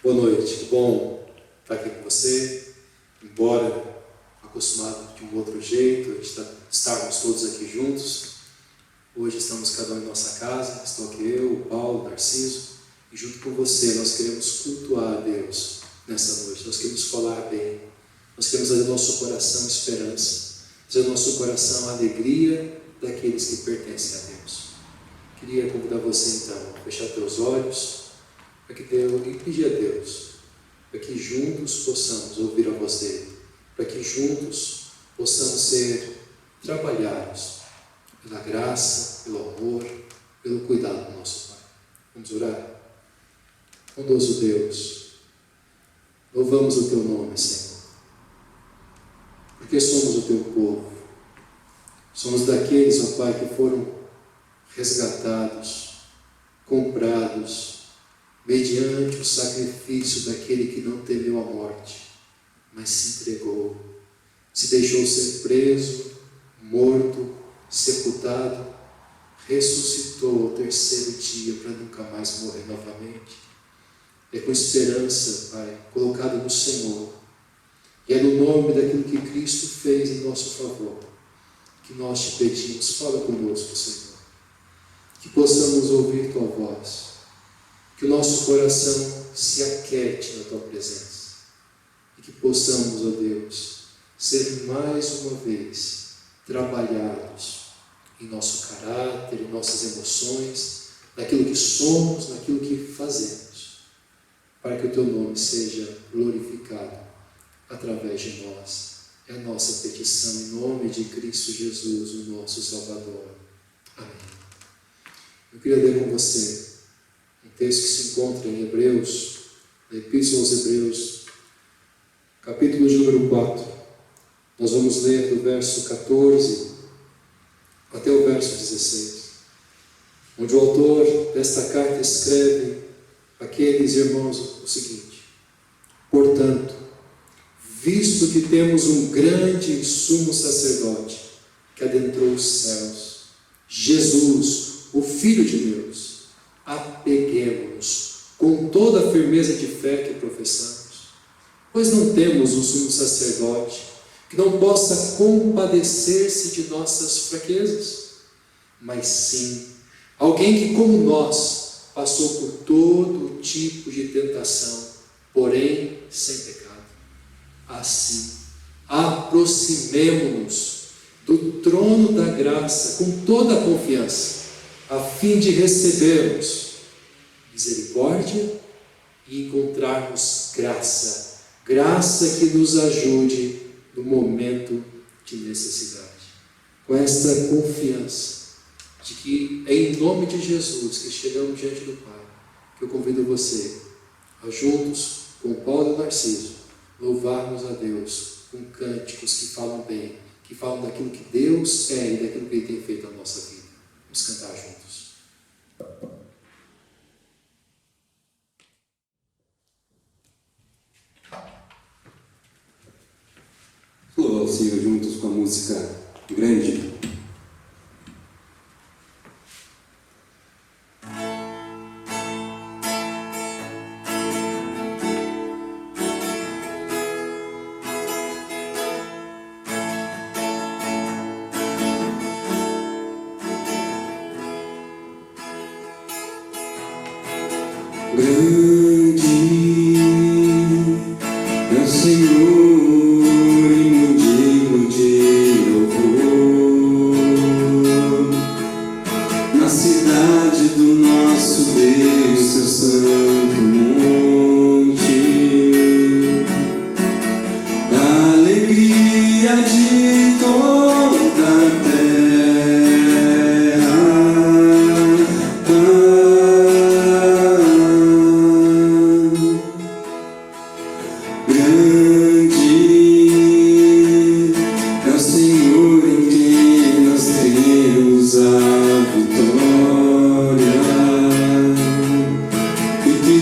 Boa noite, que bom estar aqui com você, embora acostumado de um outro jeito, estarmos todos aqui juntos. Hoje estamos cada um em nossa casa, estou aqui eu, o Paulo, o Narciso, e junto com você nós queremos cultuar a Deus nessa noite, nós queremos falar bem, nós queremos fazer do nosso coração esperança, fazer do nosso coração a alegria daqueles que pertencem a Deus. Queria convidar você então a fechar teus olhos, para que Deus, e pedir a Deus, para que juntos possamos ouvir a voz dele, para que juntos possamos ser trabalhados pela graça, pelo amor, pelo cuidado do nosso Pai. Vamos orar? Bondoso Deus, louvamos o teu nome, Senhor, porque somos o teu povo, somos daqueles, ó Pai, que foram resgatados, comprados, mediante o sacrifício daquele que não temeu a morte, mas se entregou, se deixou ser preso, morto, sepultado, ressuscitou ao terceiro dia para nunca mais morrer novamente. É com esperança, Pai, colocada no Senhor, e é no nome daquilo que Cristo fez em nosso favor, que nós te pedimos, fala conosco, Senhor, que possamos ouvir tua voz, que o nosso coração se aquete na tua presença e que possamos, ó Deus, ser mais uma vez trabalhados em nosso caráter, em nossas emoções, naquilo que somos, naquilo que fazemos, para que o teu nome seja glorificado através de nós. É a nossa petição em nome de Cristo Jesus, o nosso Salvador. Amém. Eu queria ler com você um texto que se encontra em Hebreus, na Epístola aos Hebreus, capítulo de número 4. Nós vamos ler do verso 14 até o verso 16, onde o autor desta carta escreve àqueles irmãos o seguinte: portanto, visto que temos um grande sumo sacerdote que adentrou os céus, Jesus, o Filho de Deus, apeguemo-nos com toda a firmeza de fé que professamos, pois não temos um sumo sacerdote que não possa compadecer-se de nossas fraquezas, mas sim alguém que, como nós, passou por todo tipo de tentação, porém sem pecado. Assim, aproximemo-nos do trono da graça com toda a confiança, a fim de recebermos misericórdia e encontrarmos graça que nos ajude no momento de necessidade. Com esta confiança de que é em nome de Jesus que chegamos diante do Pai, que eu convido você a juntos com Paulo e Narciso louvarmos a Deus com cânticos que falam bem, que falam daquilo que Deus é e daquilo que Ele tem feito na nossa vida. Vamos cantar juntos. Louvar o Senhor juntos com a música Grande. Grande é o Senhor e muito digno de louvor. Na cidade do nosso Deus, seu santo monte, a alegria de toda a terra. E que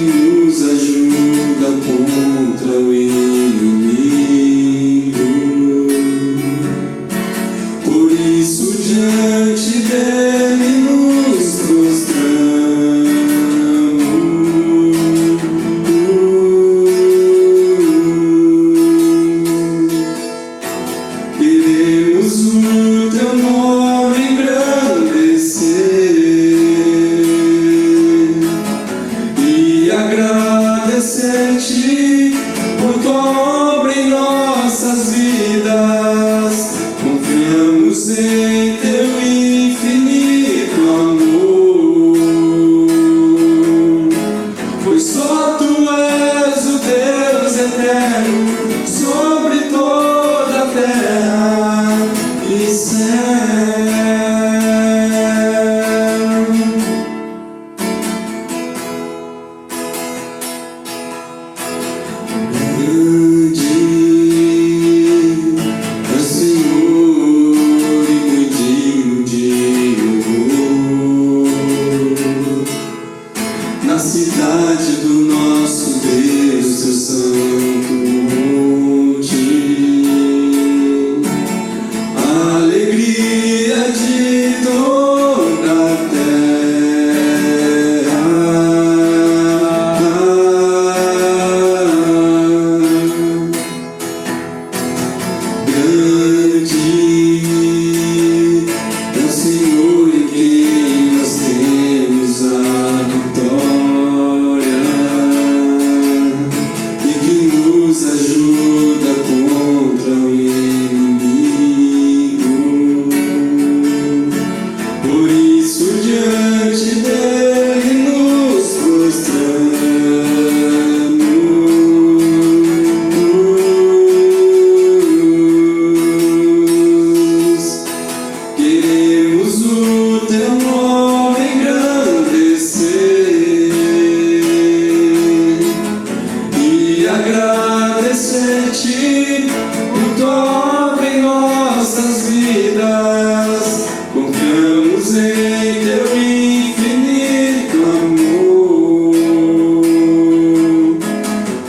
teu infinito amor,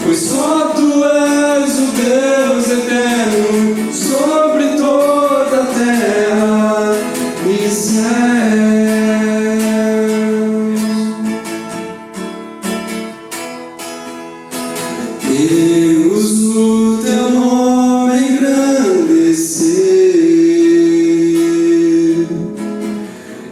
pois só tu és o Deus eterno sobre toda a terra e céus. Deus, o teu nome engrandecer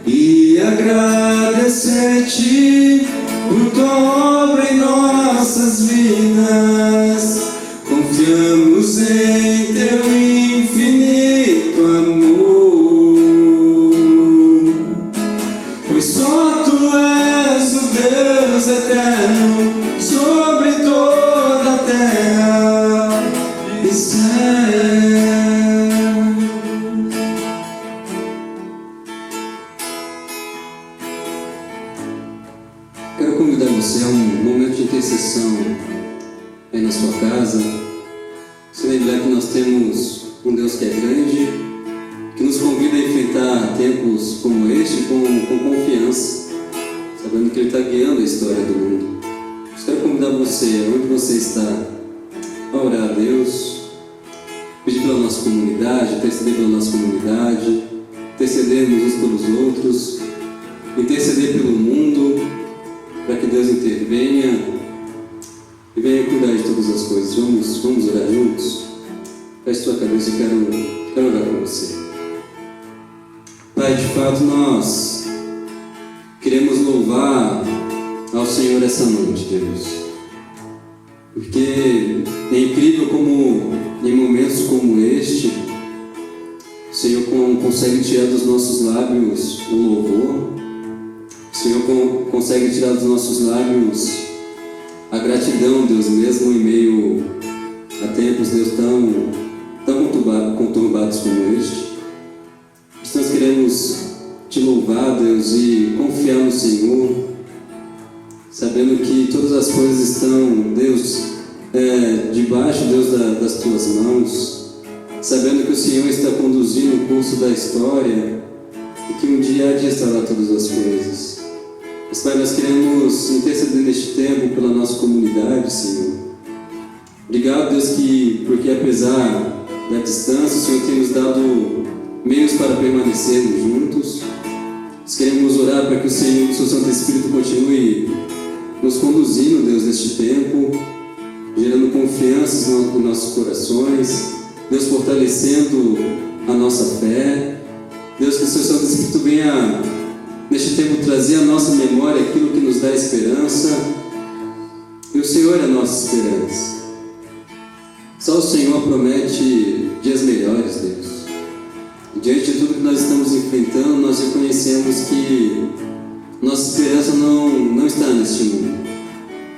e agradecer-te por tua obra em nossas vidas. Confiamos em teu infinito amor, pois só tu és o Deus eterno sobre toda a terra e céus. Quero convidar você a um momento de intercessão aí na sua casa. Se lembrar que nós temos um Deus que é grande, que nos convida a enfrentar tempos como este com confiança, sabendo que Ele está guiando a história do mundo. Eu quero convidar você, onde você está, a orar a Deus, pedir pela nossa comunidade, interceder pela nossa comunidade, intercedermos uns pelos outros, interceder pelo mundo, para que Deus intervenha e venha cuidar de todas as coisas. Vamos orar juntos? Feche sua cabeça, eu quero orar com você. Pai, de fato nós queremos louvar ao Senhor essa noite, Deus, porque é incrível como em momentos como este o Senhor consegue tirar dos nossos lábios o louvor, o Senhor consegue tirar dos nossos lábios a gratidão, Deus, mesmo em meio a tempos, Deus, tão conturbados como este. Nós queremos te louvar, Deus, e confiar no Senhor, sabendo que todas as coisas estão, Deus, debaixo, Deus, das tuas mãos, sabendo que o Senhor está conduzindo o curso da história e que um dia há de restaurar todas as coisas. Mas, Pai, nós queremos interceder neste tempo pela nossa comunidade, Senhor. Obrigado, Deus, porque apesar da distância, o Senhor tem nos dado meios para permanecermos juntos. Nós queremos orar para que o Senhor, que o seu Santo Espírito continue nos conduzindo, Deus, neste tempo, gerando confianças nos nossos corações, Deus, fortalecendo a nossa fé. Deus, que o seu Santo Espírito venha neste tempo trazer à nossa memória aquilo que nos dá esperança, e o Senhor é a nossa esperança. Só o Senhor promete dias melhores, Deus. E diante de tudo que nós estamos enfrentando, nós reconhecemos que nossa esperança não está neste mundo.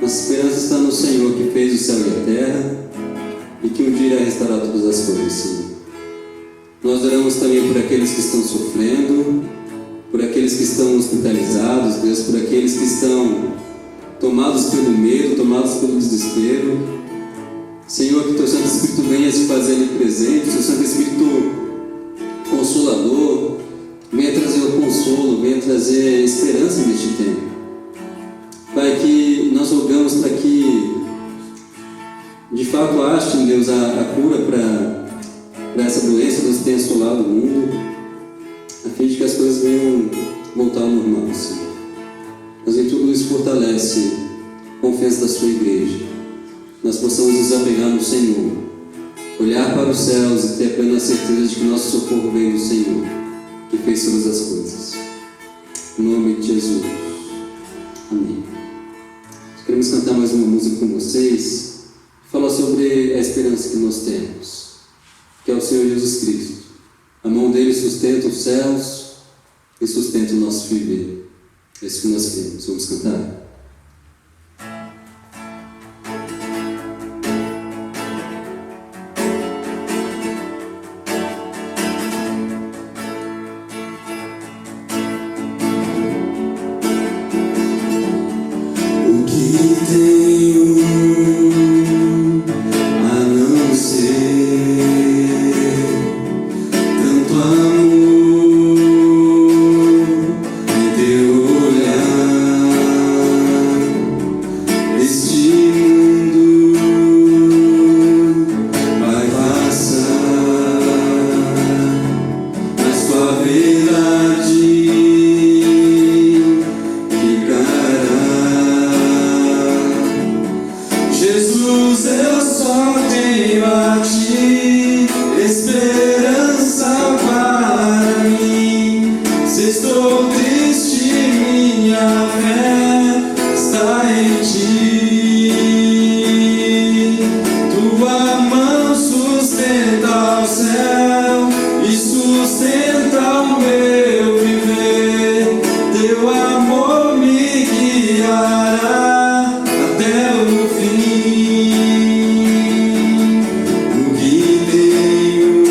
Nossa esperança está no Senhor, que fez o céu e a terra e que um dia irá restaurar todas as coisas, Senhor. Nós oramos também por aqueles que estão sofrendo, por aqueles que estão hospitalizados, Deus, por aqueles que estão tomados pelo medo, tomados pelo desespero. Senhor, que Teu Santo Espírito venha se fazer ali presente, o Teu Santo Espírito Consolador, venha trazer o consolo, venha trazer esperança neste tempo. Pai, que nós rogamos para que, de fato, achem, Deus, a cura para essa doença, Deus, que tem assolado o mundo, a fim de que as coisas venham voltar ao normal, Senhor. Mas em tudo isso fortalece a confiança da sua igreja. Nós possamos nos apegar no Senhor, olhar para os céus e ter a plena certeza de que nosso socorro vem do Senhor, que fez todas as coisas. Em nome de Jesus. Amém. Queremos cantar mais uma música com vocês, falar sobre a esperança que nós temos, que é o Senhor Jesus Cristo. A mão dele sustenta os céus e sustenta o nosso viver. É isso que nós queremos. Vamos cantar? Amor em ti. Tua mão sustenta o céu e sustenta o meu viver. Teu amor me guiará até o fim. O que tenho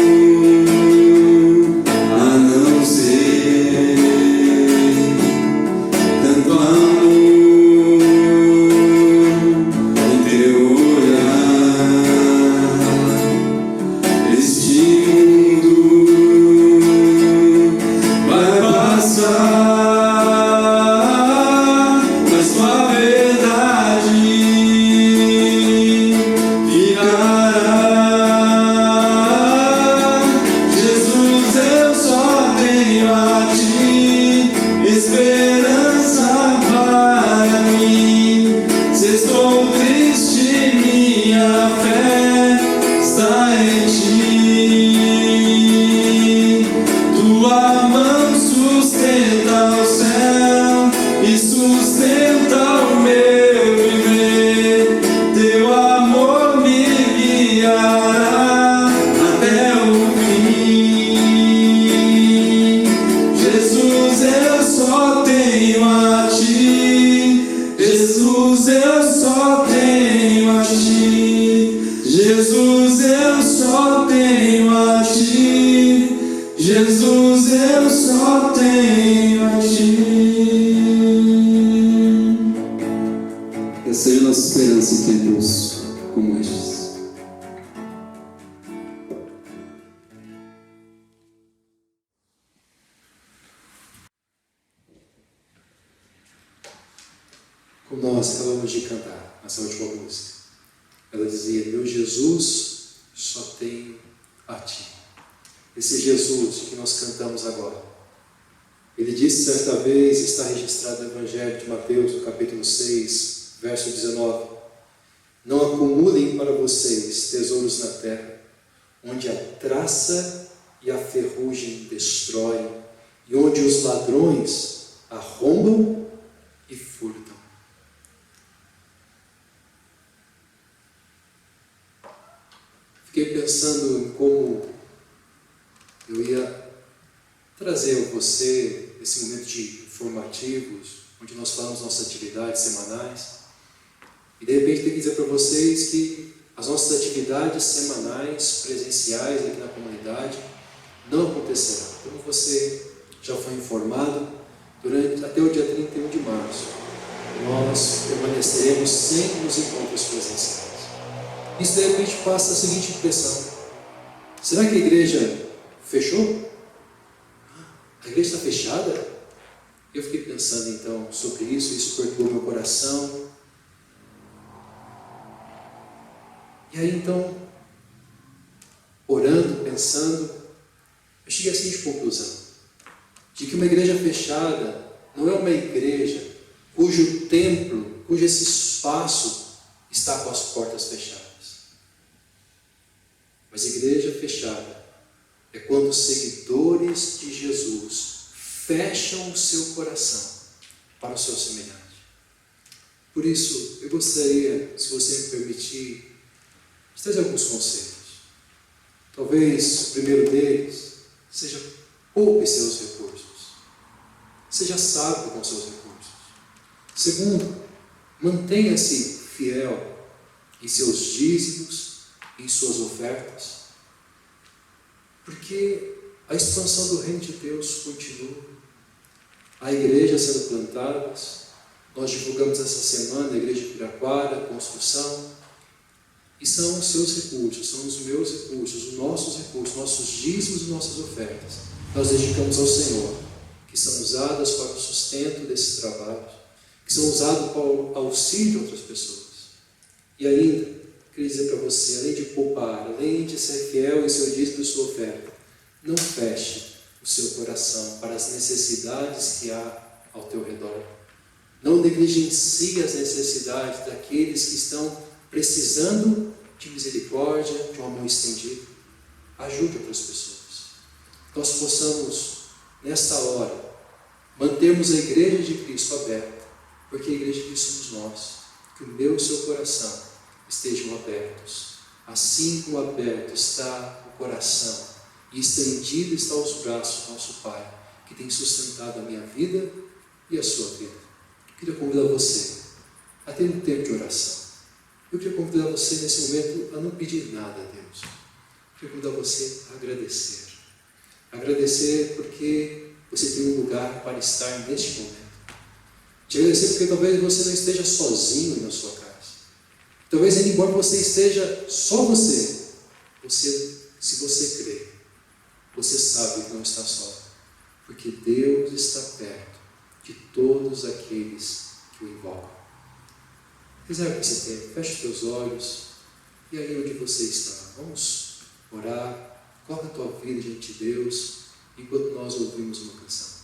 a não ser tanto amor em teu olhar. Este mundo vai passar, mas tua verdade ficará. Jesus, eu só tenho a ti esperança para mim. Se estou triste, minha fé está em ti. Tua mão sustenta o céu e sustenta o meu viver. Teu amor me guiará até o fim. Jesus, eu só tenho a ti. Jesus, eu só tenho a ti. Jesus, eu só tenho a ti. Jesus, eu só tenho a ti. Essa é a nossa esperança em tempos como estes. Como nós acabamos de cantar essa última música, ela dizia: meu Jesus, só tenho a ti. Esse Jesus que nós cantamos agora, ele disse certa vez, está registrado no Evangelho de Mateus, no capítulo 6, verso 19: não acumulem para vocês tesouros na terra, onde a traça e a ferrugem destroem, e onde os ladrões arrombam e furtam. Fiquei pensando em como eu ia trazer a você esse momento de informativos, onde nós falamos nossas atividades semanais, e de repente tenho que dizer para vocês que as nossas atividades semanais, presenciais aqui na comunidade, não acontecerão. Como você já foi informado, até o dia 31 de março, nós permaneceremos sem os encontros presenciais. Isso de repente passa a seguinte impressão: será que a igreja fechou? A igreja está fechada? Eu fiquei pensando então sobre isso perturbou meu coração. E aí então, orando, pensando, eu cheguei à seguinte conclusão: de que uma igreja fechada não é uma igreja cujo templo, cujo esse espaço está com as portas fechadas. Mas igreja fechada é quando os seguidores de Jesus fecham o seu coração para o seu semelhante. Por isso, eu gostaria, se você me permitir, de trazer alguns conselhos. Talvez o primeiro deles seja: poupe seus recursos. Seja sábio com seus recursos. Segundo, mantenha-se fiel em seus dízimos, em suas ofertas, porque a expansão do reino de Deus continua. Há igrejas sendo plantadas. Nós divulgamos essa semana a igreja de Piraquara, a construção, e são os seus recursos, são os meus recursos, os nossos dízimos e nossas ofertas. Nós dedicamos ao Senhor, que são usadas para o sustento desses trabalhos, que são usados para o auxílio de outras pessoas. E ainda, queria dizer para você, além de poupar, além de ser fiel em seu dízimo e sua oferta, não feche o seu coração para as necessidades que há ao teu redor. Não negligencie as necessidades daqueles que estão precisando de misericórdia, de um amor estendido. Ajude outras pessoas. Nós possamos, nesta hora, mantermos a igreja de Cristo aberta, porque a igreja de Cristo somos nós. que o meu e o seu coração estejam abertos. Assim como aberto está o coração e estendido está os braços do nosso Pai, que tem sustentado a minha vida e a sua vida. Eu queria convidar você a ter um tempo de oração. Eu queria convidar você nesse momento a não pedir nada a Deus. Eu queria convidar você a agradecer. Agradecer porque você tem um lugar para estar neste momento. Te agradecer porque talvez você não esteja sozinho na sua casa. Talvez, embora você esteja só você, se você crê, você sabe que não está só. Porque Deus está perto de todos aqueles que o invocam. Reserve esse tempo, feche os teus olhos e aí onde você está. Vamos orar, coloca a tua vida diante de Deus enquanto nós ouvimos uma canção.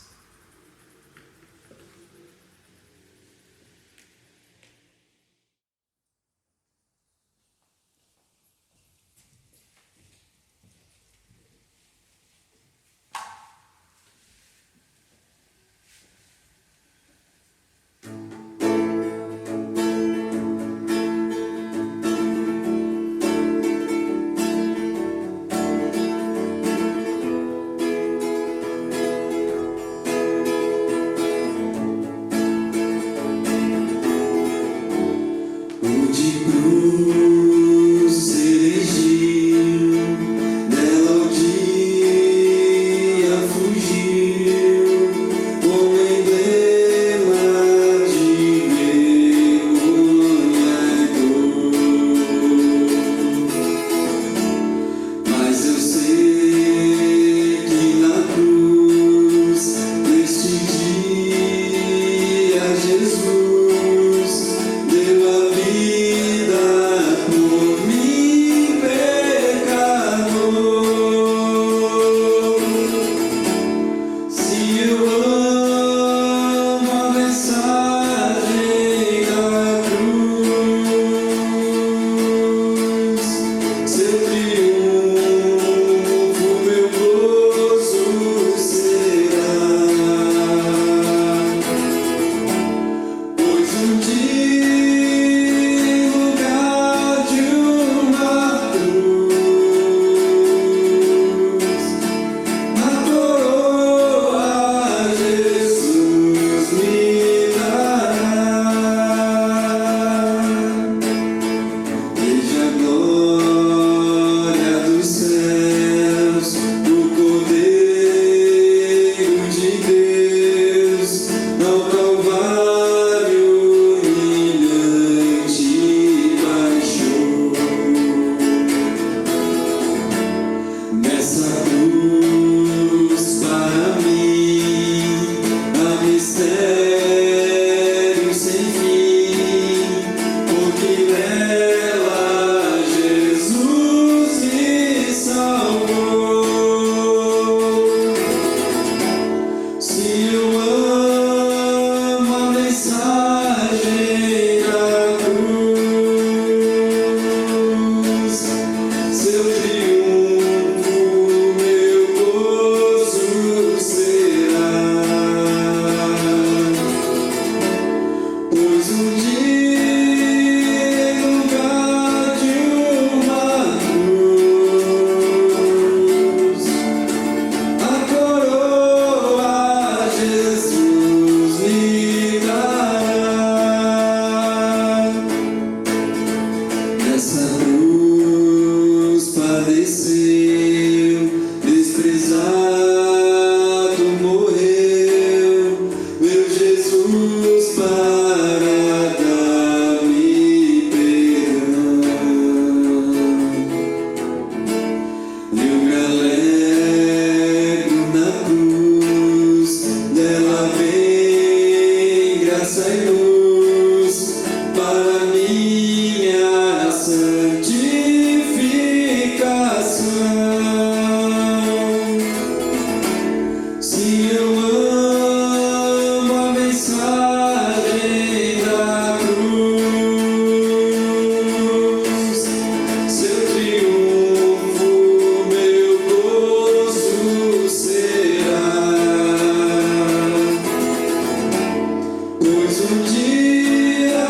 Pois um dia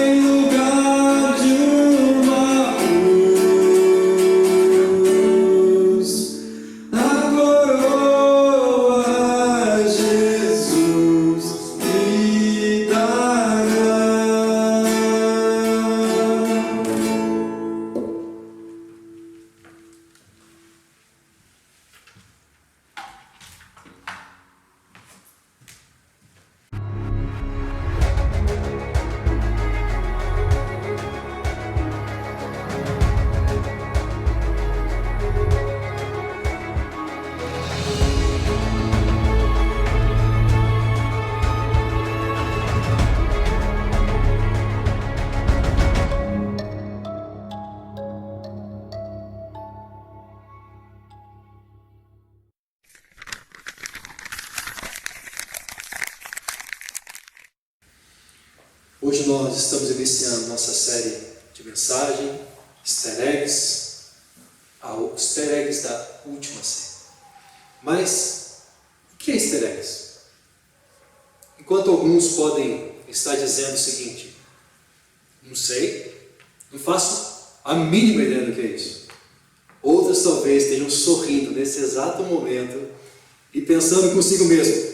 em Hoje nós estamos iniciando nossa série de mensagem, Easter eggs, Easter eggs da última série. Mas, o que é Easter eggs? Enquanto alguns podem estar dizendo o seguinte: não sei, não faço a mínima ideia do que é isso. Outros talvez estejam sorrindo nesse exato momento e pensando consigo mesmo: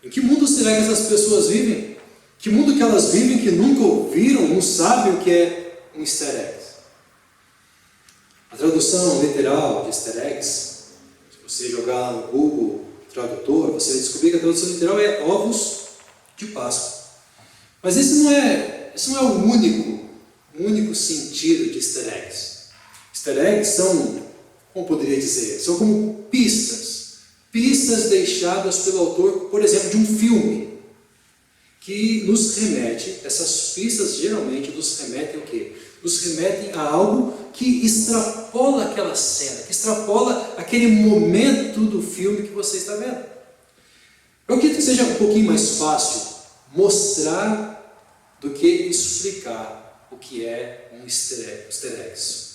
em que mundo será que essas pessoas vivem? Que mundo que elas vivem que nunca ouviram, não sabem o que é um Easter egg? A tradução literal de Easter eggs, se você jogar no Google Tradutor, você vai descobrir que a tradução literal é ovos de Páscoa. Mas esse não é o único sentido de Easter eggs. Easter eggs são, como poderia dizer, são como pistas deixadas pelo autor, por exemplo, de um filme, que nos remete, essas pistas geralmente nos remetem ao quê? Nos remetem a algo que extrapola aquela cena, que extrapola aquele momento do filme que você está vendo. Eu acredito que seja um pouquinho mais fácil mostrar do que explicar o que é um Easter eggs.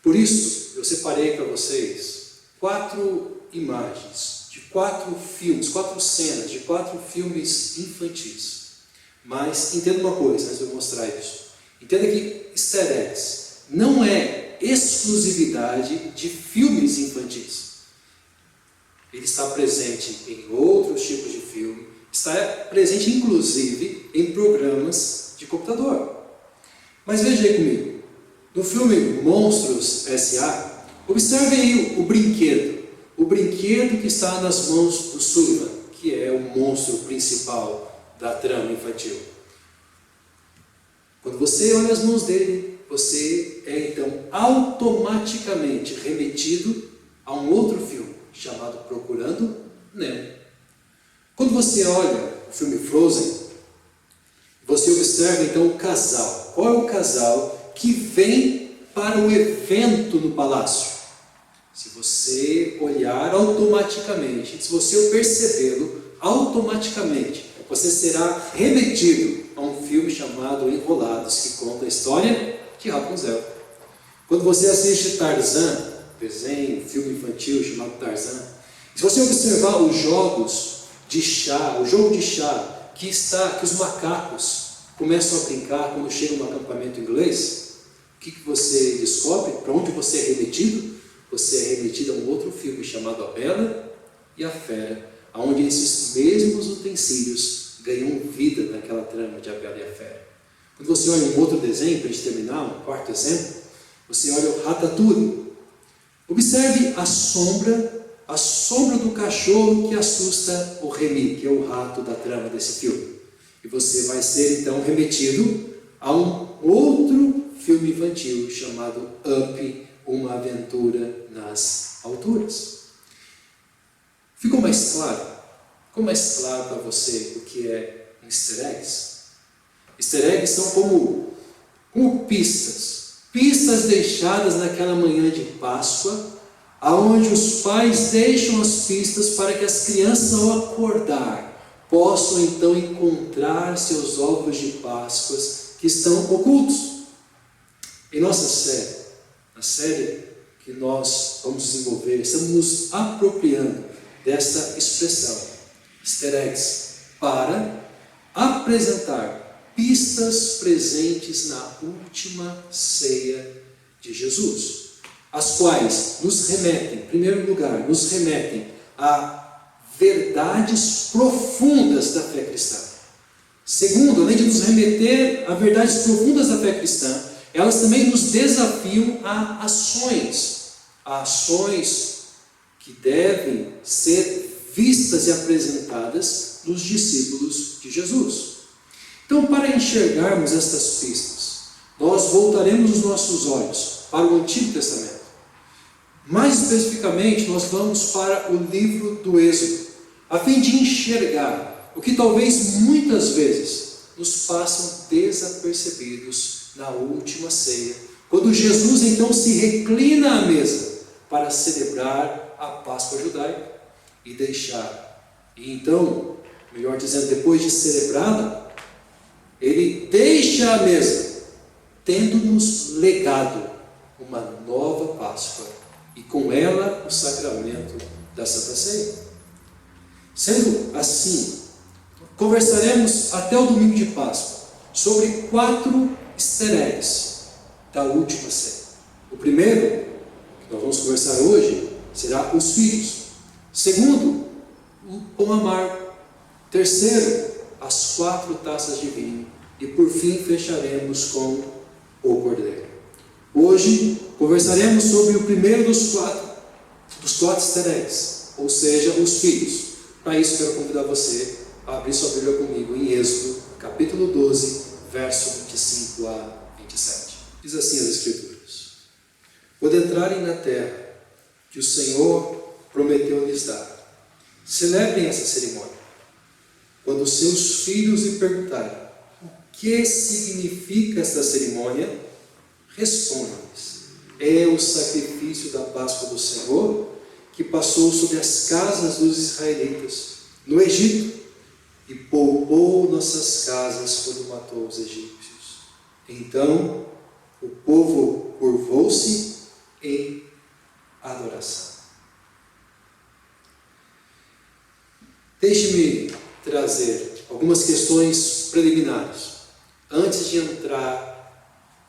Por isso, eu separei para vocês 4 imagens de 4 filmes, 4 cenas de 4 filmes infantis. Mas entenda uma coisa antes de eu mostrar isso. Entenda que Easter eggs não é exclusividade de filmes infantis. Ele está presente em outros tipos de filme, está presente inclusive em programas de computador. Mas veja aí comigo, no filme Monstros S.A., observe aí o brinquedo que está nas mãos do Sullivan, que é o monstro principal da trama infantil. Quando você olha as mãos dele, você é então automaticamente remetido a um outro filme, chamado Procurando Nemo. Quando você olha o filme Frozen, você observa então o casal. Qual é o casal que vem para o evento no palácio? Se você olhar automaticamente, se você percebê-lo automaticamente, você será remetido a um filme chamado Enrolados, que conta a história de Rapunzel. Quando você assiste Tarzan, desenho, filme infantil chamado Tarzan, se você observar os jogos de chá, o jogo de chá que os macacos começam a brincar quando chegam no acampamento inglês, o que você descobre? Para onde você é remetido? Você é remetido a um outro filme chamado A Bela e a Fera, onde esses mesmos utensílios ganham vida naquela trama de A Bela e a Fera. Quando você olha um outro desenho, para a gente terminar, um quarto exemplo, você olha o Ratatouille. Observe a sombra do cachorro que assusta o Remy, que é o rato da trama desse filme. E você vai ser então remetido a um outro filme infantil chamado Up, uma aventura nas alturas. Ficou mais claro? Ficou mais claro para você o que é um Easter eggs? Easter eggs são como pistas deixadas naquela manhã de Páscoa, aonde os pais deixam as pistas para que as crianças, ao acordar, possam então encontrar seus ovos de Páscoa que estão ocultos. Em nossa série, a série que nós vamos desenvolver, estamos nos apropriando dessa expressão, Easter eggs, para apresentar pistas presentes na última ceia de Jesus, as quais nos remetem, em primeiro lugar, nos remetem a verdades profundas da fé cristã. Segundo, além de nos remeter a verdades profundas da fé cristã, elas também nos desafiam a ações que devem ser vistas e apresentadas nos discípulos de Jesus. Então, para enxergarmos estas pistas, nós voltaremos os nossos olhos para o Antigo Testamento. Mais especificamente, nós vamos para o livro do Êxodo, a fim de enxergar o que talvez muitas vezes nos passam desapercebidos na última ceia, quando Jesus então se reclina à mesa para celebrar a Páscoa judaica e então, melhor dizendo, depois de celebrada, ele Ele deixa a mesa, tendo-nos legado uma nova Páscoa e com ela o sacramento da Santa Ceia. Sendo assim, conversaremos até o domingo de Páscoa sobre 4 easter eggs da última ceia. O primeiro, que nós vamos conversar hoje, será os filhos. Segundo, o pão amargo. Terceiro, as 4 taças de vinho. E por fim, fecharemos com o cordeiro. Hoje, conversaremos sobre o primeiro dos quatro easter eggs, ou seja, os filhos. Para isso, quero convidar você a abrir sua Bíblia comigo em Êxodo, capítulo 12, verso 25 a 27. Diz assim as Escrituras: quando entrarem na terra que o Senhor prometeu lhes dar, celebrem essa cerimônia. Quando seus filhos lhe perguntarem o que significa esta cerimônia, respondam-lhes: é o sacrifício da Páscoa do Senhor, que passou sobre as casas dos israelitas no Egito e poupou nossas casas quando matou os egípcios. Então o povo curvou-se em adoração. Deixe-me trazer algumas questões preliminares antes de entrar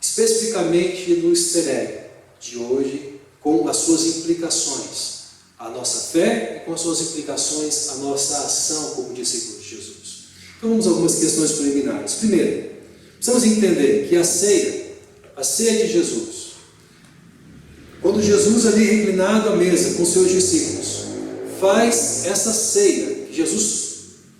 especificamente no easter egg de hoje, com as suas implicações à nossa fé e com as suas implicações à nossa ação como discípulos de Jesus. Então vamos a algumas questões preliminares. Primeiro, precisamos entender que a ceia de Jesus, quando Jesus ali reclinado à mesa com seus discípulos, faz essa ceia que Jesus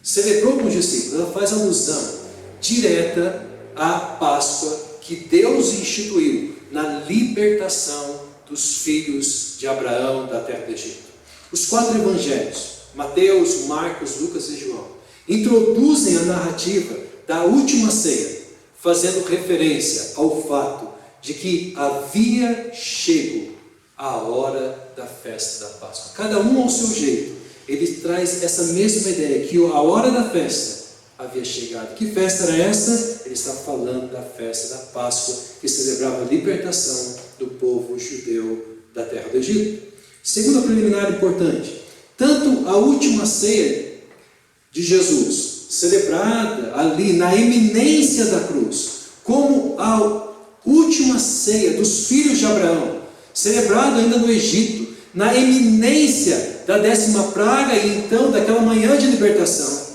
celebrou com os discípulos, ela faz alusão direta à Páscoa que Deus instituiu na libertação dos filhos de Abraão da terra do Egito. Os 4 evangelhos, Mateus, Marcos, Lucas e João, introduzem a narrativa da última ceia, fazendo referência ao fato de que havia chego a hora da festa da Páscoa. Cada um ao seu jeito, ele traz essa mesma ideia, que a hora da festa havia chegado. Que festa era essa? Ele está falando da festa da Páscoa, que celebrava a libertação do povo judeu da terra do Egito. Segunda preliminar importante, tanto a última ceia de Jesus, celebrada ali na eminência da cruz, como a última ceia dos filhos de Abraão, celebrada ainda no Egito, na eminência da 10ª praga e então daquela manhã de libertação,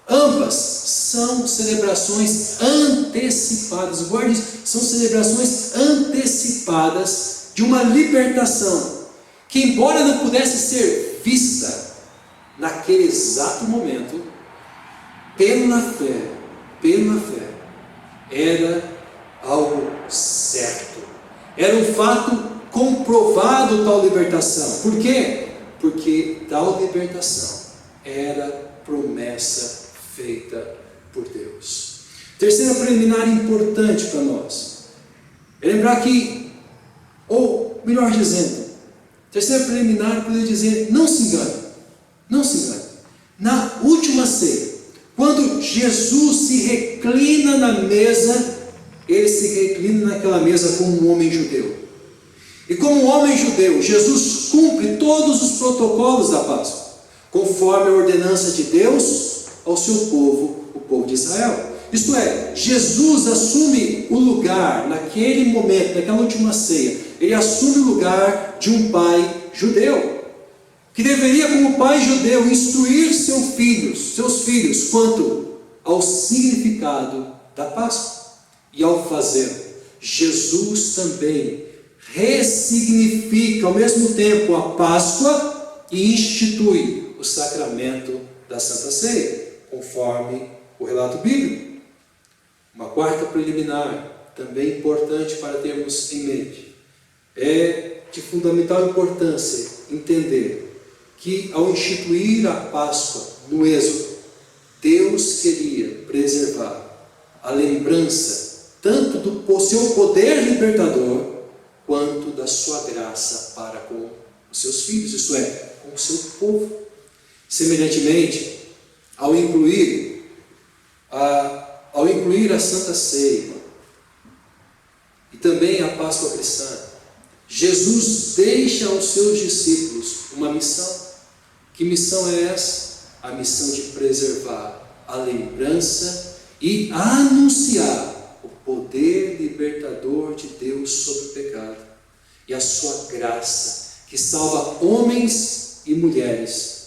ambas são celebrações antecipadas. Guarde isso, são celebrações antecipadas de uma libertação que, embora não pudesse ser vista naquele exato momento, pela fé, era algo certo. Era um fato comprovado tal libertação. Por quê? Porque tal libertação era promessa feita por Deus. Terceira preliminar importante para nós é lembrar que, ou melhor dizendo, terceira preliminar poderia dizer, não se engane, na última ceia, quando Jesus se reclina na mesa, ele se reclina naquela mesa como um homem judeu. E como um homem judeu, Jesus cumpre todos os protocolos da Páscoa, conforme a ordenança de Deus ao seu povo, o povo de Israel. Isto é, Jesus assume o lugar, naquele momento, naquela última ceia, ele assume o lugar de um pai judeu, que deveria, como pai judeu, instruir seus filhos, quanto ao significado da Páscoa. E ao fazer, Jesus também ressignifica ao mesmo tempo a Páscoa e institui o sacramento da Santa Ceia, conforme o relato bíblico. Uma quarta preliminar, também importante para termos em mente, é de fundamental importância entender que ao instituir a Páscoa no Êxodo, Deus queria preservar a lembrança tanto do seu poder libertador, quanto da sua graça para com os seus filhos, isto é, com o seu povo. Semelhantemente, ao incluir concluir a Santa Ceia e também a Páscoa cristã, Jesus deixa aos seus discípulos uma missão. Que missão é essa? A missão de preservar a lembrança e anunciar o poder libertador de Deus sobre o pecado e a sua graça, que salva homens e mulheres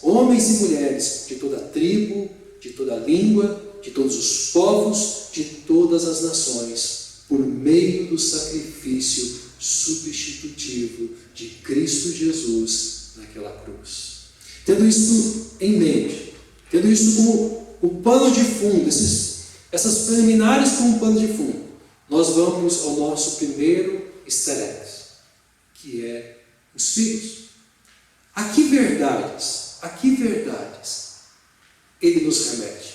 de toda tribo, de toda língua, de todos os povos, de todas as nações, por meio do sacrifício substitutivo de Cristo Jesus naquela cruz. Tendo isso em mente, tendo isso como o pano de fundo, essas preliminares como pano de fundo, nós vamos ao nosso primeiro easter egg, que é os filhos. A que verdades ele nos remete?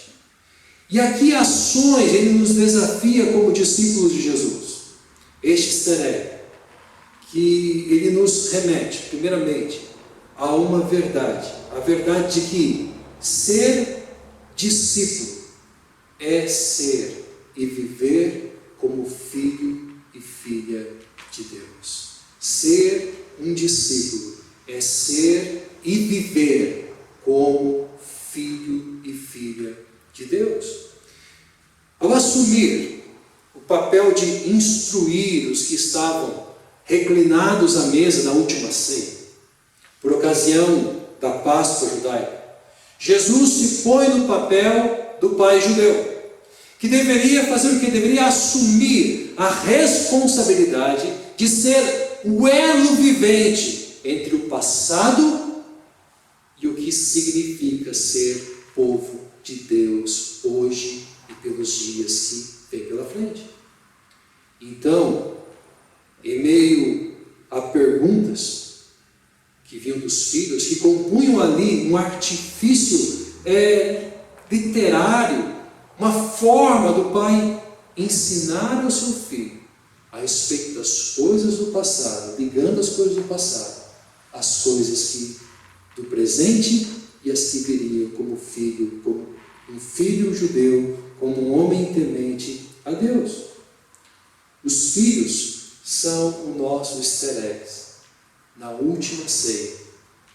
E a que ações ele nos desafia como discípulos de Jesus? Este easter egg, que ele nos remete, primeiramente, a uma verdade, a verdade de que ser discípulo é ser e viver como filho e filha de Deus. Ser um discípulo é ser e viver como filho e filha de Deus. Ao assumir o papel de instruir os que estavam reclinados à mesa na última ceia, por ocasião da Páscoa judaica, Jesus se põe no papel do pai judeu, que deveria fazer o que? Deveria assumir a responsabilidade de ser o elo vivente entre o passado e o que significa ser povo de Deus hoje e pelos dias que vem pela frente. Então, em meio a perguntas que vinham dos filhos, que compunham ali um artifício literário, uma forma do pai ensinar ao seu filho a respeito das coisas do passado, ligando as coisas do passado às coisas do presente e as que viriam como filho, como um filho judeu, como um homem temente a Deus. Os filhos são o nosso easter egg na última ceia.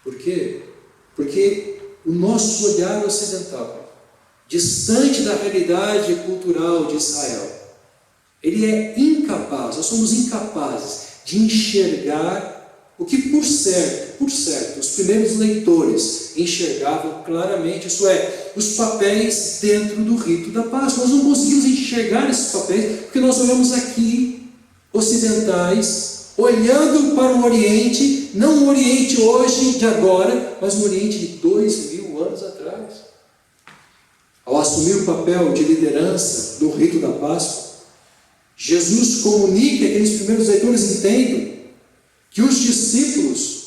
Por quê? Porque o nosso olhar ocidental, distante da realidade cultural de Israel, ele é incapaz, nós somos incapazes de enxergar o que por certo, os primeiros leitores enxergavam claramente, isso é, os papéis dentro do rito da Páscoa. Nós não conseguimos enxergar esses papéis, porque nós olhamos aqui, ocidentais, olhando para o Oriente, não o Oriente hoje, de agora, mas o Oriente de 2000 anos atrás. Ao assumir o papel de liderança do rito da Páscoa, Jesus comunica, aqueles primeiros leitores entendam, que os discípulos,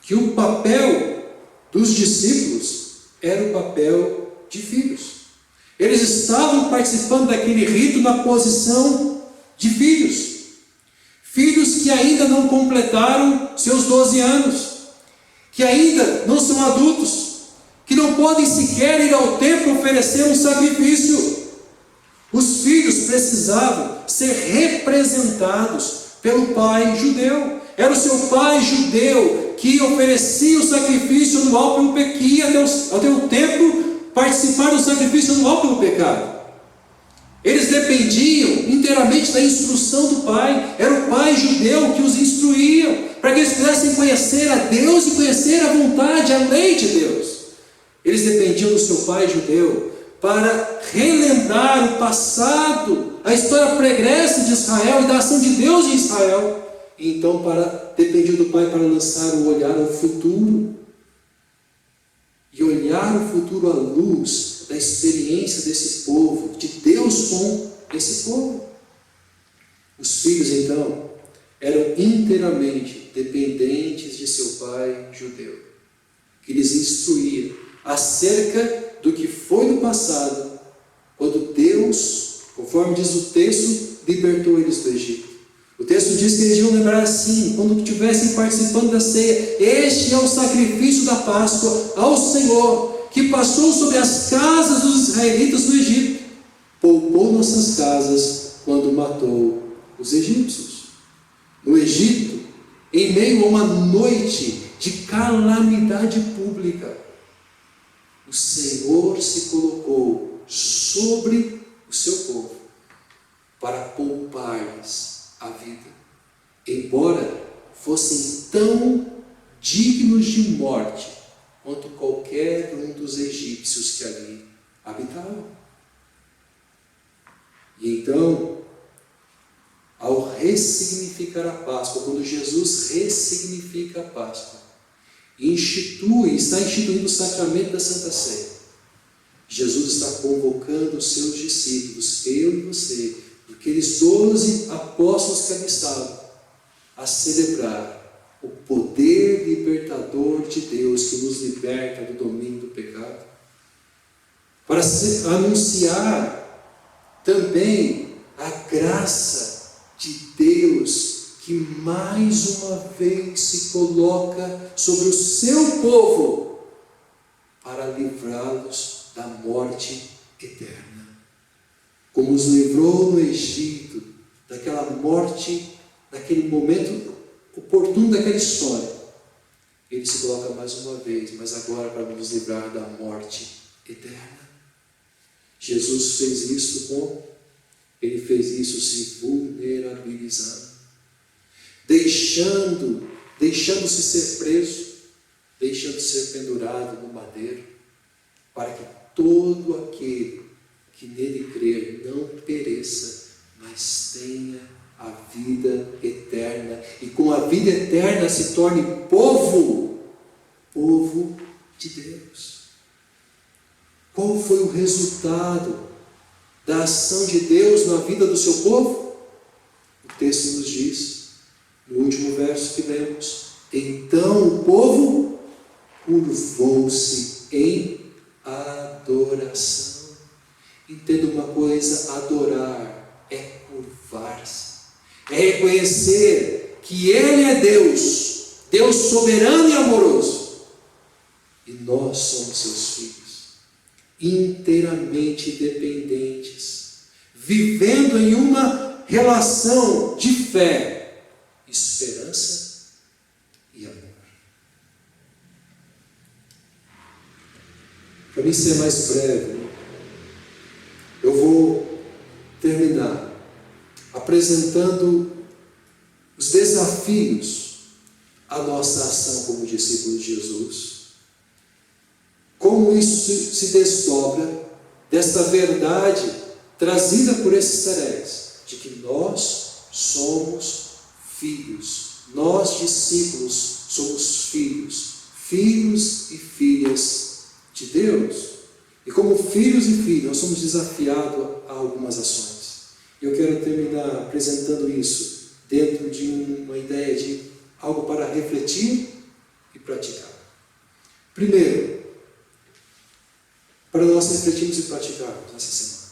que o papel dos discípulos era o papel de filhos. Eles estavam participando daquele rito na posição de filhos. Filhos que ainda não completaram seus 12 anos, que ainda não são adultos, que não podem sequer ir ao templo oferecer um sacrifício. Os filhos precisavam ser representados pelo pai judeu. Era o seu pai judeu que oferecia o sacrifício anual pelo pecado, que ia até o templo participar do sacrifício anual pelo pecado. Eles dependiam inteiramente da instrução do pai. Era o pai judeu que os instruía, para que eles pudessem conhecer a Deus e conhecer a vontade, a lei de Deus. Eles dependiam do seu pai judeu para relembrar o passado, a história pregressa de Israel e da ação de Deus em Israel. E então dependiam do pai para lançar o olhar ao futuro. E olhar o futuro à luz da experiência desse povo, de Deus com esse povo. Os filhos, então, eram inteiramente dependentes de seu pai judeu, que lhes instruía acerca do que foi no passado, quando Deus, conforme diz o texto, libertou eles do Egito. O texto diz que eles iam lembrar assim, quando estivessem participando da ceia: este é o sacrifício da Páscoa ao Senhor, que passou sobre as casas dos israelitas no Egito. poupou nossas casas quando matou os egípcios. No Egito, em meio a uma noite de calamidade pública, o Senhor se colocou sobre o seu povo para poupar-lhes a vida, embora fossem tão dignos de morte quanto qualquer um dos egípcios que ali habitavam. E então, ao ressignificar a Páscoa, quando Jesus ressignifica a Páscoa, está instituindo o sacramento da Santa Ceia, Jesus está convocando os seus discípulos, eu e você, aqueles 12 apóstolos que ali estavam, a celebrar o poder libertador de Deus que nos liberta do domínio do pecado, para anunciar também a graça de Deus que mais uma vez se coloca sobre o seu povo para livrá-los da morte eterna. Como os livrou no Egito, daquela morte, naquele momento oportuno daquela história, Ele se coloca mais uma vez, mas agora para nos livrar da morte eterna. Jesus fez isso como? Ele fez isso se vulnerabilizando, deixando-se ser preso, deixando-se ser pendurado no madeiro, para que todo aquele que nele crer não pereça, mas tenha a vida eterna, e com a vida eterna se torne povo de Deus. Qual foi o resultado da ação de Deus na vida do seu povo? O texto nos diz, no último verso que lemos, então o povo curvou-se em adoração. Entenda uma coisa, adorar é curvar-se, é reconhecer que Ele é Deus, Deus soberano e amoroso, e nós somos seus filhos, inteiramente dependentes, vivendo em uma relação de fé, esperança e amor. Para mim ser mais breve, eu vou terminar apresentando os desafios à nossa ação como discípulos de Jesus. Como isso se desdobra desta verdade trazida por esses hereges, de que nós somos filhos, nós discípulos somos filhos e filhas de Deus. E como filhos e filhas, nós somos desafiados a algumas ações. Eu quero terminar apresentando isso dentro de uma ideia de algo para refletir e praticar. Primeiro, para nós refletirmos e praticarmos nessa semana,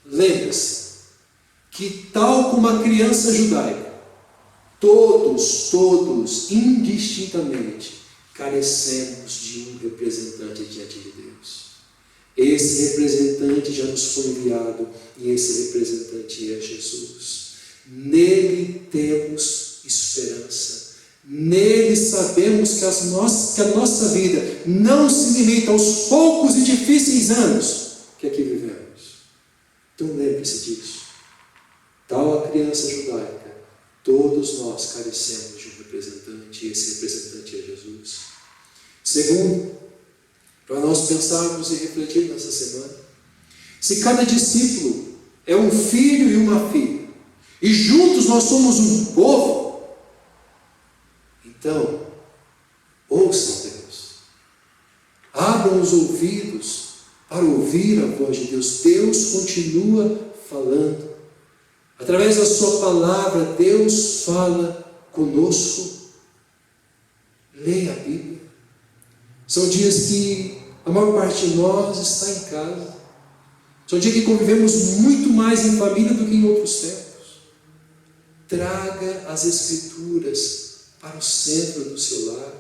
lembre-se que, tal como a criança judaica, todos, indistintamente, carecemos de um representante diante de Deus. Esse representante já nos foi enviado, e esse representante é Jesus. Nele temos esperança. Nele sabemos que a nossa vida não se limita aos poucos e difíceis anos que aqui vivemos. Então lembre-se disso. Tal a criança judaica, todos nós carecemos de um representante, e esse representante é Jesus. Segundo, para nós pensarmos e refletir nessa semana, se cada discípulo é um filho e uma filha, e juntos nós somos um povo, então, ouçam Deus, abram os ouvidos para ouvir a voz de Deus. Deus continua falando, através da sua palavra, Deus fala conosco. Leia a Bíblia. São dias que a maior parte de nós está em casa, são dias que convivemos muito mais em família do que em outros tempos. Traga as Escrituras para o centro do seu lar,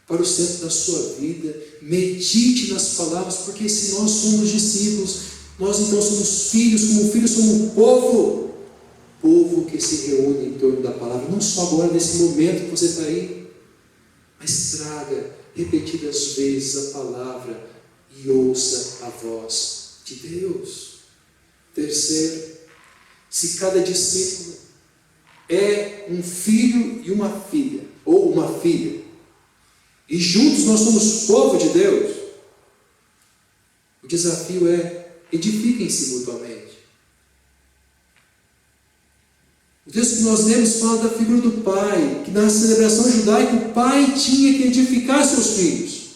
para o centro da sua vida. Medite nas palavras, porque se nós somos discípulos, Nós então somos filhos, como filhos somos um povo que se reúne em torno da palavra, não só agora nesse momento que você está aí, mas traga repetidas vezes a palavra e ouça a voz de Deus. Terceiro, se cada discípulo é um filho e uma filha, ou uma filha, e juntos nós somos povo de Deus, o desafio é: edifiquem-se mutuamente. O texto que nós lemos fala da figura do pai, que na celebração judaica o pai tinha que edificar seus filhos.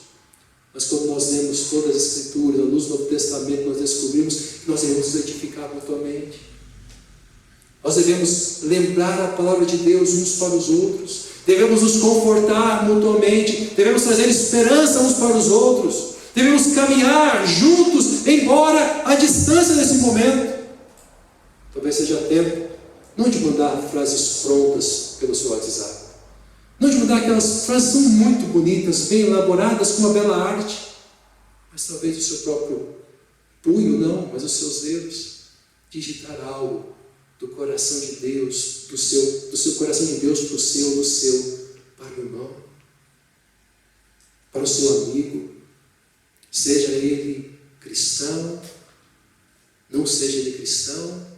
Mas quando nós lemos todas as Escrituras, à luz do Novo Testamento, nós descobrimos que nós devemos nos edificar mutuamente. Nós devemos lembrar a palavra de Deus uns para os outros, devemos nos confortar mutuamente, devemos trazer esperança uns para os outros, devemos caminhar juntos, embora à distância nesse momento. Talvez seja tempo não de mandar frases prontas pelo seu WhatsApp, não de mandar aquelas frases que são muito bonitas, bem elaboradas, com uma bela arte, mas talvez o seu próprio punho, não, mas os seus dedos, digitar algo do coração de Deus, do seu coração de Deus para o seu, do seu para o irmão, para o seu amigo, seja ele cristão, não seja ele cristão.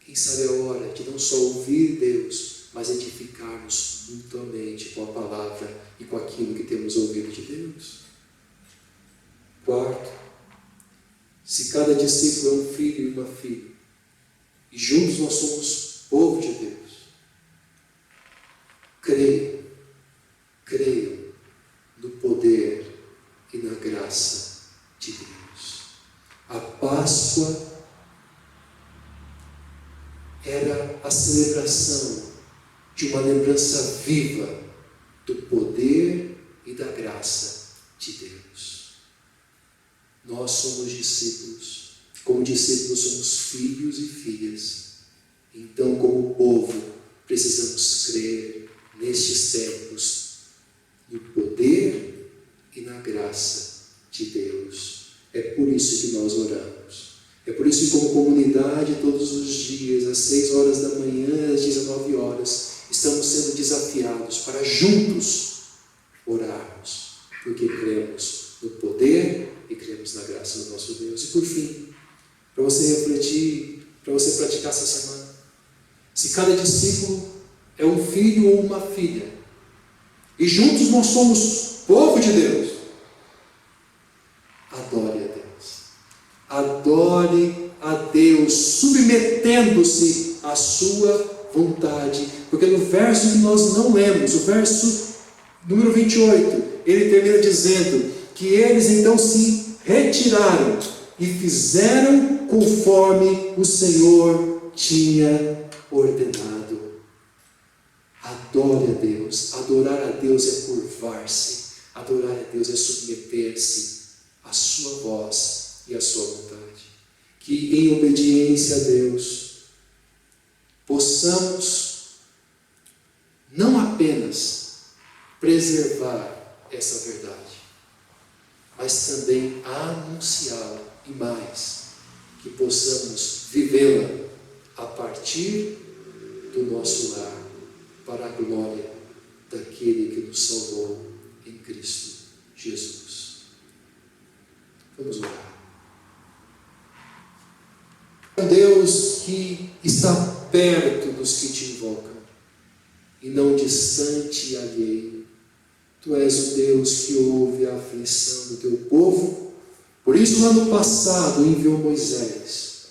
Quem sabe é hora de não só ouvir Deus, mas edificar-nos mutuamente com a palavra e com aquilo que temos ouvido de Deus. Quarto, se cada discípulo é um filho e uma filha, e juntos nós somos povo de Deus, creiam no poder e na graça de Deus. A Páscoa era a celebração de uma lembrança viva do poder e da graça de Deus. Nós somos discípulos. Como discípulos somos filhos e filhas. Então, como povo, precisamos crer nestes tempos no poder e na graça de Deus. É por isso que nós oramos. É por isso que, como comunidade, todos os dias, às 6 horas da manhã, às 19 horas, estamos sendo desafiados para juntos orarmos, porque cremos no poder e cremos na graça do nosso Deus. E por fim, para você refletir, para você praticar essa semana, se cada discípulo é um filho ou uma filha, e juntos nós somos povo de Deus, adore a Deus. Adore a Deus, submetendo-se à sua vontade. Porque no verso que nós não lemos, o verso número 28, ele termina dizendo que eles então se retiraram e fizeram conforme o Senhor tinha ordenado. Adore a Deus. Adorar a Deus é curvar-se. Adorar a Deus é submeter-se à sua voz e a sua vontade. Que em obediência a Deus possamos não apenas preservar essa verdade, mas também anunciá-la, e mais, que possamos vivê-la a partir do nosso lar, para a glória daquele que nos salvou em Cristo Jesus. Vamos orar. Deus que está perto dos que te invocam, e não distante e alheio. Tu és o Deus que ouve a aflição do teu povo. Por isso, no ano passado, enviou Moisés,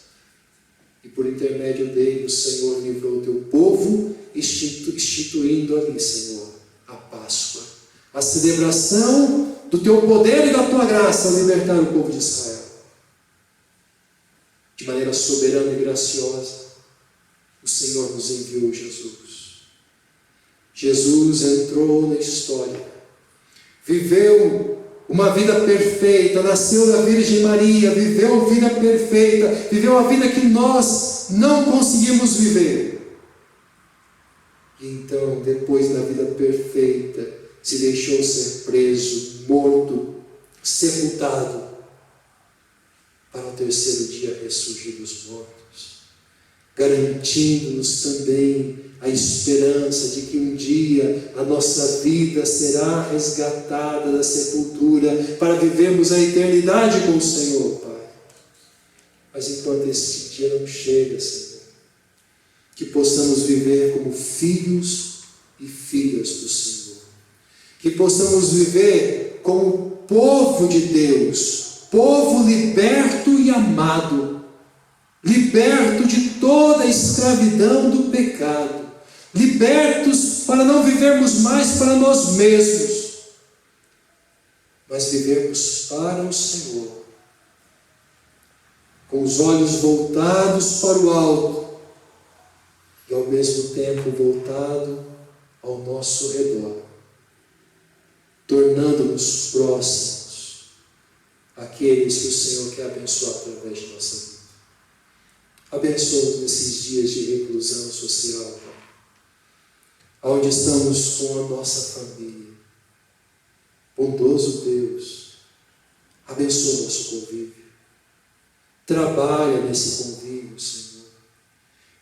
e por intermédio dele, o Senhor livrou o teu povo, instituindo ali, Senhor, a Páscoa, a celebração do teu poder e da tua graça, a libertar o povo de Israel. De maneira soberana e graciosa, o Senhor nos enviou Jesus. Jesus entrou na história, viveu uma vida perfeita, nasceu da Virgem Maria, viveu a vida perfeita, viveu a vida que nós não conseguimos viver. E então, depois da vida perfeita, se deixou ser preso, morto, sepultado, para o terceiro dia ressurgir dos mortos, garantindo-nos também a esperança de que um dia a nossa vida será resgatada da sepultura para vivermos a eternidade com o Senhor, Pai. Mas enquanto este dia não chega, Senhor, que possamos viver como filhos e filhas do Senhor, que possamos viver como povo de Deus, povo liberto e amado, liberto de toda a escravidão do pecado, libertos para não vivermos mais para nós mesmos, mas vivermos para o Senhor, com os olhos voltados para o alto e ao mesmo tempo voltado ao nosso redor, tornando-nos próximos àqueles que o Senhor quer abençoar através de nossa vida. Abençoa-nos nesses dias de reclusão social, Pai, onde estamos com a nossa família. Bondoso Deus, abençoa nosso convívio. Trabalha nesse convívio, Senhor.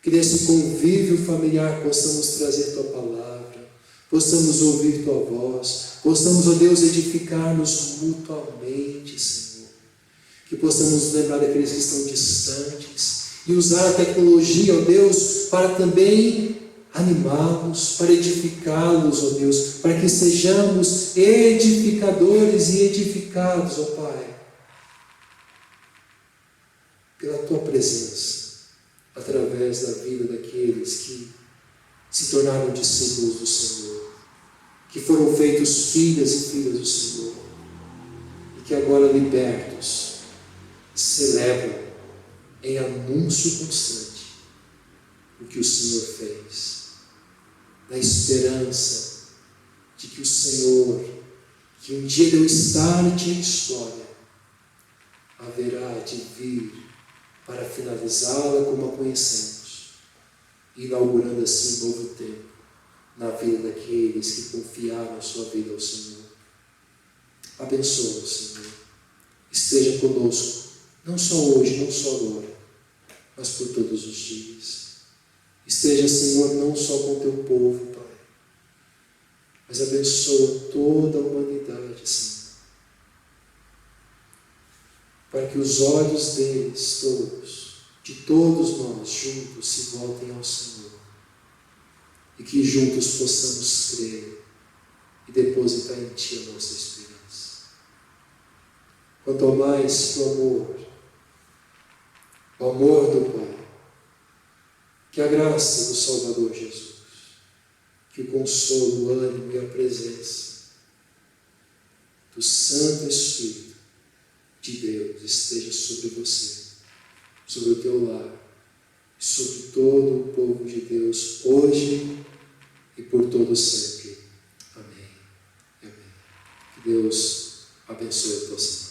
Que nesse convívio familiar possamos trazer Tua palavra, possamos ouvir Tua voz, possamos, ó Deus, edificar-nos mutuamente, Senhor. Que possamos nos lembrar daqueles que estão distantes e usar a tecnologia, ó Deus, para também animá-los, para edificá-los, ó Deus, para que sejamos edificadores e edificados, ó Pai, pela Tua presença, através da vida daqueles que se tornaram discípulos do Senhor, que foram feitos filhas e filhas do Senhor, e que agora libertos, celebram em anúncio constante o que o Senhor fez, na esperança de que o Senhor, que um dia deu start em história, haverá de vir para finalizá-la como a conhecemos, inaugurando assim um novo tempo na vida daqueles que confiaram a sua vida ao Senhor. Abençoa, Senhor. Esteja conosco, não só hoje, não só agora, mas por todos os dias. Esteja, Senhor, não só com o Teu povo, Pai, mas abençoa toda a humanidade, Senhor, para que os olhos deles todos, de todos nós juntos, se voltem ao Senhor, e que juntos possamos crer e depositar em Ti a nossa esperança. Quanto ao mais que o amor do Pai, que a graça do Salvador Jesus, que o consolo, o ânimo e a presença do Santo Espírito de Deus esteja sobre você, sobre o teu lar, sobre todo o povo de Deus, hoje e por todo sempre. Amém. Amém. Que Deus abençoe a tua semana.